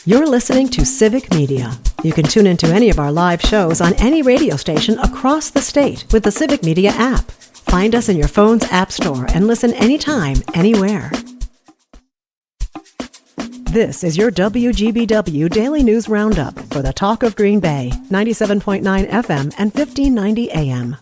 You're listening to Civic Media. You can tune into any of our live shows on any radio station across the state with the Civic Media app. Find us in your phone's app store and listen anytime, anywhere. This is your WGBW Daily News Roundup for the Talk of Green Bay, 97.9 FM and 1590 AM.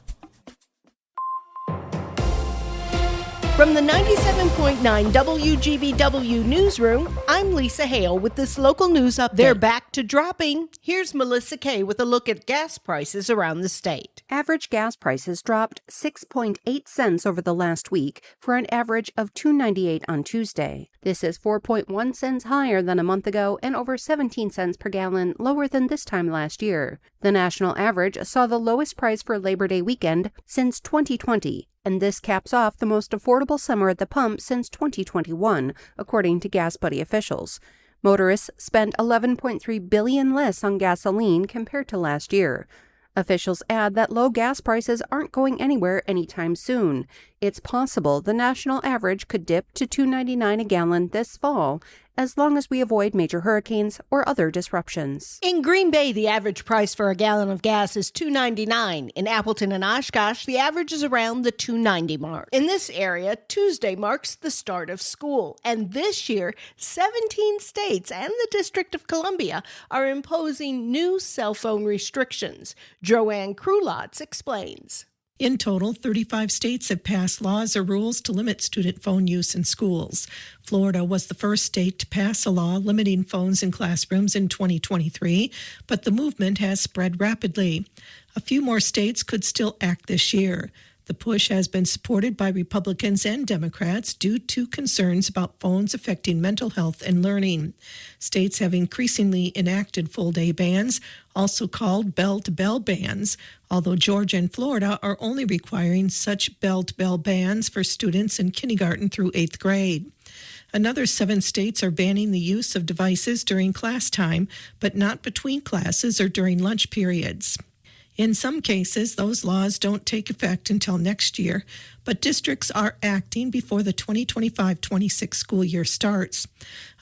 From the 97.9 WGBW newsroom, I'm Lisa Hale with this local news update. They're back to dropping. Here's Melissa Kay with a look at gas prices around the state. Average gas prices dropped 6.8 cents over the last week for an average of $2.98 on Tuesday. This is 4.1 cents higher than a month ago and over 17 cents per gallon lower than this time last year. The national average saw the lowest price for Labor Day weekend since 2020. And this caps off the most affordable summer at the pump since 2021, according to Gas Buddy officials. Motorists spent $11.3 billion less on gasoline compared to last year. Officials add that low gas prices aren't going anywhere anytime soon. It's possible the national average could dip to $2.99 a gallon this fall, as long as we avoid major hurricanes or other disruptions. In Green Bay, the average price for a gallon of gas is $2.99. In Appleton and Oshkosh, the average is around the $2.90 mark. In this area, Tuesday marks the start of school, and this year, 17 states and the District of Columbia are imposing new cell phone restrictions. Joanne Krulotz explains. In total, 35 states have passed laws or rules to limit student phone use in schools. Florida was the first state to pass a law limiting phones in classrooms in 2023, but the movement has spread rapidly. A few more states could still act this year. The push has been supported by Republicans and Democrats due to concerns about phones affecting mental health and learning. States have increasingly enacted full-day bans, also called bell-to-bell bans, although Georgia and Florida are only requiring such bell-to-bell bans for students in kindergarten through 8th grade. Another 7 states are banning the use of devices during class time, but not between classes or during lunch periods. In some cases, those laws don't take effect until next year, but districts are acting before the 2025-26 school year starts.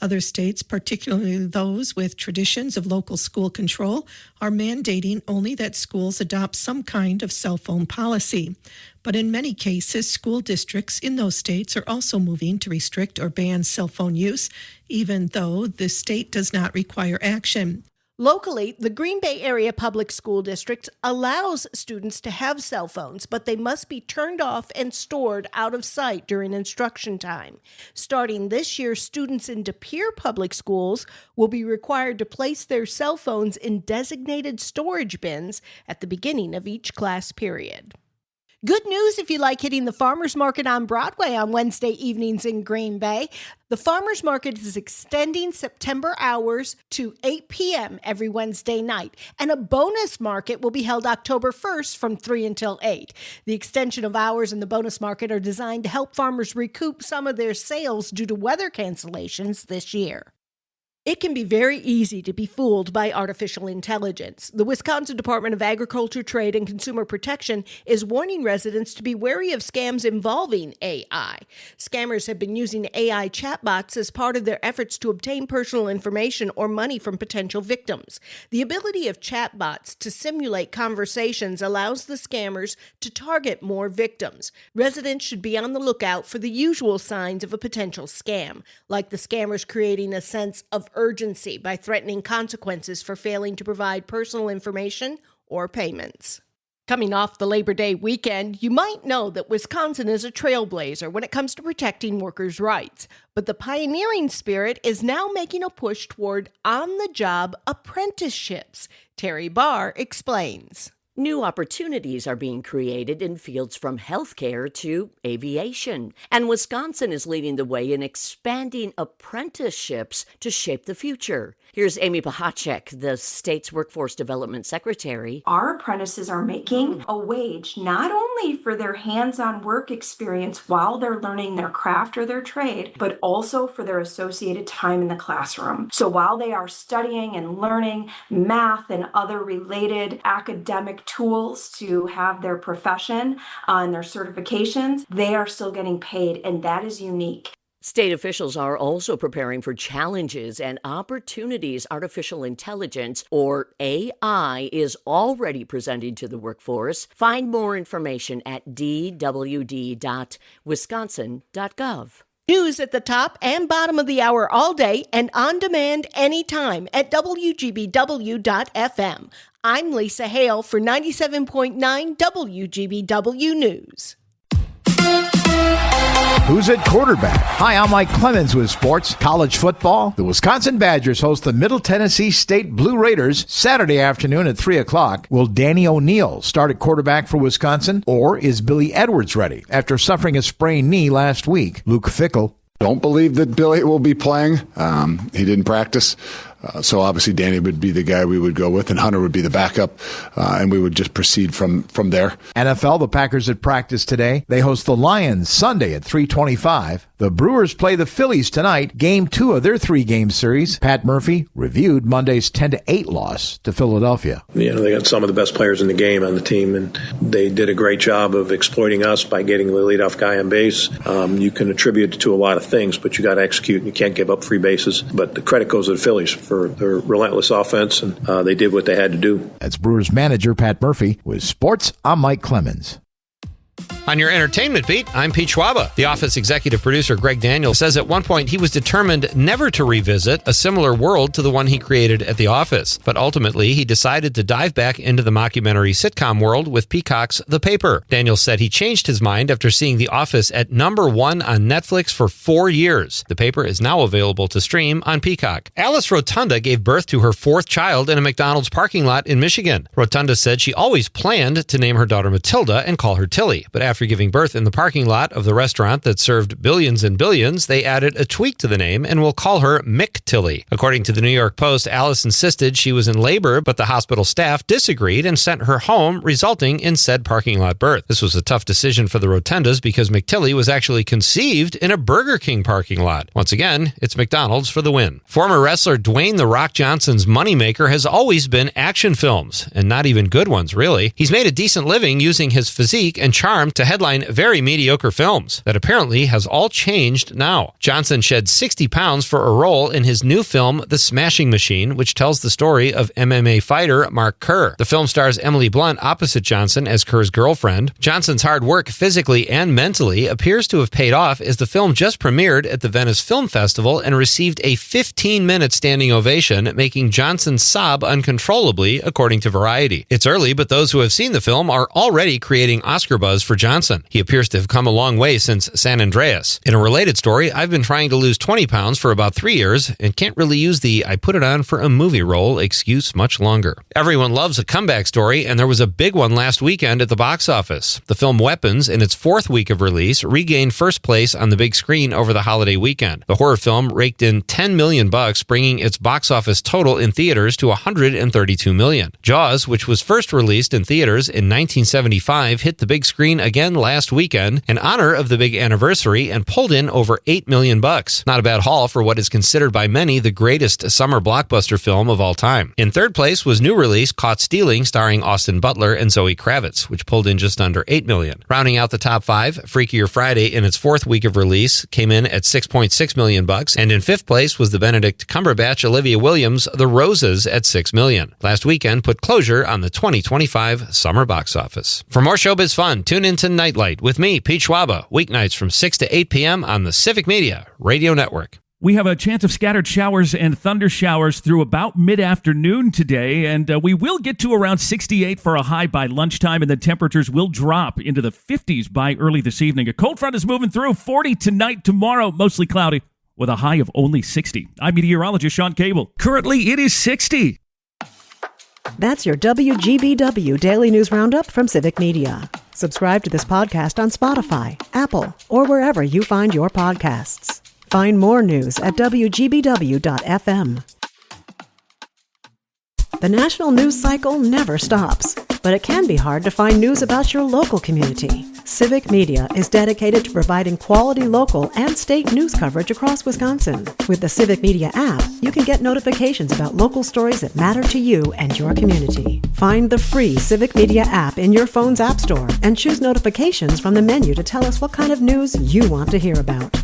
Other states, particularly those with traditions of local school control, are mandating only that schools adopt some kind of cell phone policy. But in many cases, school districts in those states are also moving to restrict or ban cell phone use, even though the state does not require action. Locally, the Green Bay Area Public School District allows students to have cell phones, but they must be turned off and stored out of sight during instruction time. Starting this year, students in De Pere Public Schools will be required to place their cell phones in designated storage bins at the beginning of each class period. Good news if you like hitting the Farmers Market on Broadway on Wednesday evenings in Green Bay. The Farmers Market is extending September hours to 8 p.m. every Wednesday night, and a bonus market will be held October 1st from 3 until 8. The extension of hours in the bonus market are designed to help farmers recoup some of their sales due to weather cancellations this year. It can be very easy to be fooled by artificial intelligence. The Wisconsin Department of Agriculture, Trade, and Consumer Protection is warning residents to be wary of scams involving AI. Scammers have been using AI chatbots as part of their efforts to obtain personal information or money from potential victims. The ability of chatbots to simulate conversations allows the scammers to target more victims. Residents should be on the lookout for the usual signs of a potential scam, like the scammers creating a sense of urgency by threatening consequences for failing to provide personal information or payments. Coming off the Labor Day weekend, you might know that Wisconsin is a trailblazer when it comes to protecting workers' rights. But the pioneering spirit is now making a push toward on-the-job apprenticeships. Terry Barr explains. New opportunities are being created in fields from healthcare to aviation, and Wisconsin is leading the way in expanding apprenticeships to shape the future. Here's Amy Pahacek, the state's Workforce Development Secretary. Our apprentices are making a wage not only for their hands-on work experience while they're learning their craft or their trade, but also for their associated time in the classroom. So while they are studying and learning math and other related academic tools to have their profession and their certifications, they are still getting paid, and that is unique. State officials are also preparing for challenges and opportunities artificial intelligence, or AI, is already presenting to the workforce. Find more information at dwd.wisconsin.gov. News at the top and bottom of the hour all day and on demand anytime at WGBW.FM. I'm Lisa Hale for 97.9 WGBW News. Who's at quarterback? Hi, I'm Mike Clemens with sports. College football. The Wisconsin Badgers host the Middle Tennessee State Blue Raiders Saturday afternoon at 3 o'clock. Will Danny O'Neal start at quarterback for Wisconsin, or is Billy Edwards ready after suffering a sprained knee last week? Luke Fickell. Don't believe that Billy will be playing. He didn't practice. So obviously Danny would be the guy we would go with, and Hunter would be the backup, and we would just proceed from there. NFL, the Packers at practice today. They host the Lions Sunday at 3:25. The Brewers play the Phillies tonight, game 2 of their 3-game series. Pat Murphy reviewed Monday's 10-8 loss to Philadelphia. They got some of the best players in the game on the team, and they did a great job of exploiting us by getting the leadoff guy on base. You can attribute it to a lot of things, but you got to execute, and you can't give up free bases. But the credit goes to the Phillies for their relentless offense, and they did what they had to do. That's Brewers manager Pat Murphy. With sports, I'm Mike Clemens. On your entertainment beat, I'm Pete Schwaba. The Office executive producer Greg Daniels says at one point he was determined never to revisit a similar world to the one he created at The Office. But ultimately, he decided to dive back into the mockumentary sitcom world with Peacock's The Paper. Daniels said he changed his mind after seeing The Office at #1 on Netflix for 4 years. The Paper is now available to stream on Peacock. Alice Rotunda gave birth to her 4th child in a McDonald's parking lot in Michigan. Rotunda said she always planned to name her daughter Matilda and call her Tilly. But after giving birth in the parking lot of the restaurant that served billions and billions, they added a tweak to the name and will call her Mick Tilly. According to the New York Post, Alice insisted she was in labor, but the hospital staff disagreed and sent her home, resulting in said parking lot birth. This was a tough decision for the Rotundas because McTilly was actually conceived in a Burger King parking lot. Once again, it's McDonald's for the win. Former wrestler Dwayne "The Rock" Johnson's moneymaker has always been action films, and not even good ones, really. He's made a decent living using his physique and charm to headline very mediocre films. That apparently has all changed now. Johnson shed 60 pounds for a role in his new film, The Smashing Machine, which tells the story of MMA fighter Mark Kerr. The film stars Emily Blunt opposite Johnson as Kerr's girlfriend. Johnson's hard work physically and mentally appears to have paid off, as the film just premiered at the Venice Film Festival and received a 15-minute standing ovation, making Johnson sob uncontrollably, according to Variety. It's early, but those who have seen the film are already creating Oscar buzz for Johnson. He appears to have come a long way since San Andreas. In a related story, I've been trying to lose 20 pounds for about 3 years and can't really use the "I put it on for a movie" role excuse much longer. Everyone loves a comeback story, and there was a big one last weekend at the box office. The film Weapons, in its 4th week of release, regained first place on the big screen over the holiday weekend. The horror film raked in $10 million, bringing its box office total in theaters to $132 million. Jaws, which was first released in theaters in 1975, hit the big screen again last weekend in honor of the big anniversary and pulled in over $8 million. Not a bad haul for what is considered by many the greatest summer blockbuster film of all time. In 3rd place was new release Caught Stealing, starring Austin Butler and Zoe Kravitz, which pulled in just under $8 million. Rounding out the top 5, Freakier Friday, in its 4th week of release, came in at $6.6 million, and in 5th place was the Benedict Cumberbatch Olivia Williams The Roses at $6 million. Last weekend put closure on the 2025 summer box office. For more showbiz fun, tune into Nightlight with me, Pete Schwaba, weeknights from 6 to 8 p.m. on the Civic Media Radio Network. We have a chance of scattered showers and thunder showers through about mid-afternoon today, and we will get to around 68 for a high by lunchtime, and then temperatures will drop into the 50s by early this evening. A cold front is moving through. 40 tonight, tomorrow, mostly cloudy, with a high of only 60. I'm meteorologist Sean Cable. Currently, it is 60. That's your WGBW Daily News Roundup from Civic Media. Subscribe to this podcast on Spotify, Apple, or wherever you find your podcasts. Find more news at WGBW.FM. The national news cycle never stops, but it can be hard to find news about your local community. Civic Media is dedicated to providing quality local and state news coverage across Wisconsin. With the Civic Media app, you can get notifications about local stories that matter to you and your community. Find the free Civic Media app in your phone's app store and choose notifications from the menu to tell us what kind of news you want to hear about.